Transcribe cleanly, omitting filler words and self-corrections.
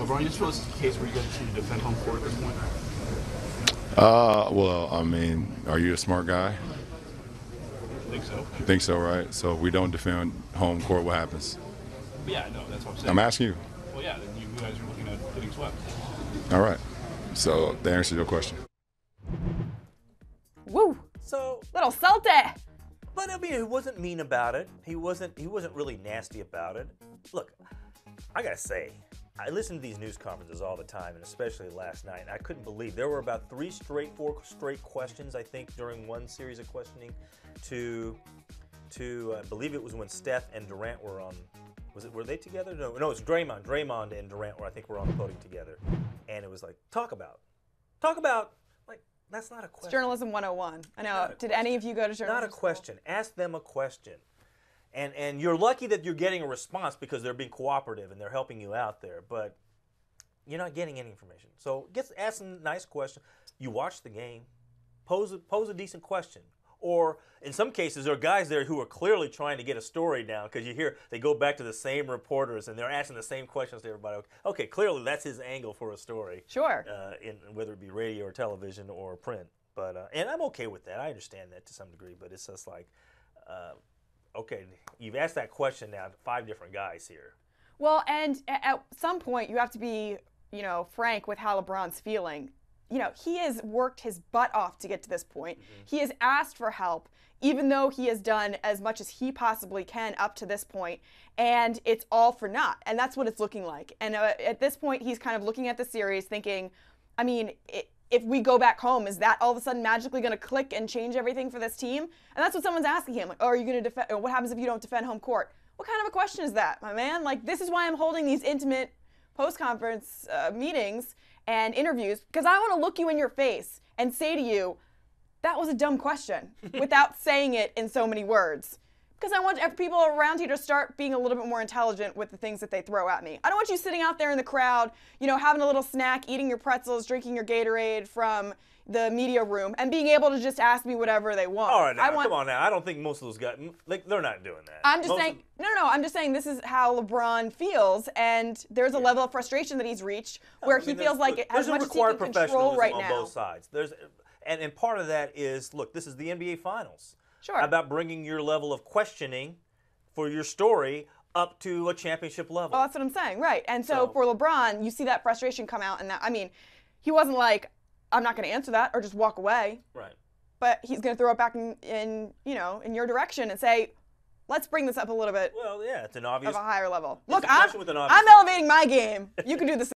LeBron, you just feel this is a case where you guys need to defend home court at this point? Well, I mean, are you a smart guy? I think so. I think so, right? So if we don't defend home court, what happens? Yeah, no, that's what I'm saying. I'm asking you. Well, yeah, then you guys are looking at getting swept. All right. So that answers your question. Woo! So, Little salty. but I mean, he wasn't mean about it. He wasn't really nasty about it. Look, I gotta say, I listen to these news conferences all the time, and especially last night. And I couldn't believe there were about four straight questions, I think, during one series of questioning to I believe it was when Steph and Durant were on. Were they together? No, it was Draymond. Draymond and Durant were, I think, were on the podium together, and it was like, talk about. Like, that's not a question. It's journalism 101. I know. Did any of you go to journalism? Not a question. Ask them a question. And you're lucky that you're getting a response because they're being cooperative and they're helping you out there, but you're not getting any information. So ask some nice questions. You watch the game, pose a decent question. Or in some cases, there are guys there who are clearly trying to get a story down because you hear they go back to the same reporters and they're asking the same questions to everybody. Okay, clearly that's his angle for a story. Sure. Whether it be radio or television or print. But and I'm okay with that. I understand that to some degree, but it's just like, okay, you've asked that question now to 5 different guys here. Well, and at some point you have to be, frank with how LeBron's feeling. He has worked his butt off to get to this point. Mm-hmm. He has asked for help, even though he has done as much as he possibly can up to this point, and it's all for naught. And that's what it's looking like. And at this point, he's kind of looking at the series thinking, I mean, if we go back home, is that all of a sudden magically going to click and change everything for this team? And that's what someone's asking him. Like, are you going to defend? What happens if you don't defend home court? What kind of a question is that, my man? Like, this is why I'm holding these intimate post-conference meetings and interviews, because I want to look you in your face and say to you, that was a dumb question, without saying it in so many words. Because I want people around here to start being a little bit more intelligent with the things that they throw at me. I don't want you sitting out there in the crowd, having a little snack, eating your pretzels, drinking your Gatorade from the media room, and being able to just ask me whatever they want. All right, now, come on now. I don't think most of those guys, they're not doing that. I'm just saying, no, I'm just saying this is how LeBron feels, and there's a level of frustration that he's reached where he feels like it has much as he can control right now. There's a required professionalism on both sides. And part of that is, look, this is the NBA Finals. Sure. About bringing your level of questioning for your story up to a championship level. Well, that's what I'm saying, right. And so for LeBron, you see that frustration come out, and he wasn't like, I'm not going to answer that or just walk away. Right. But he's going to throw it back in your direction and say, let's bring this up a little bit. Well, yeah, it's an obvious of a higher level. Look, I'm elevating my game. You can do the same.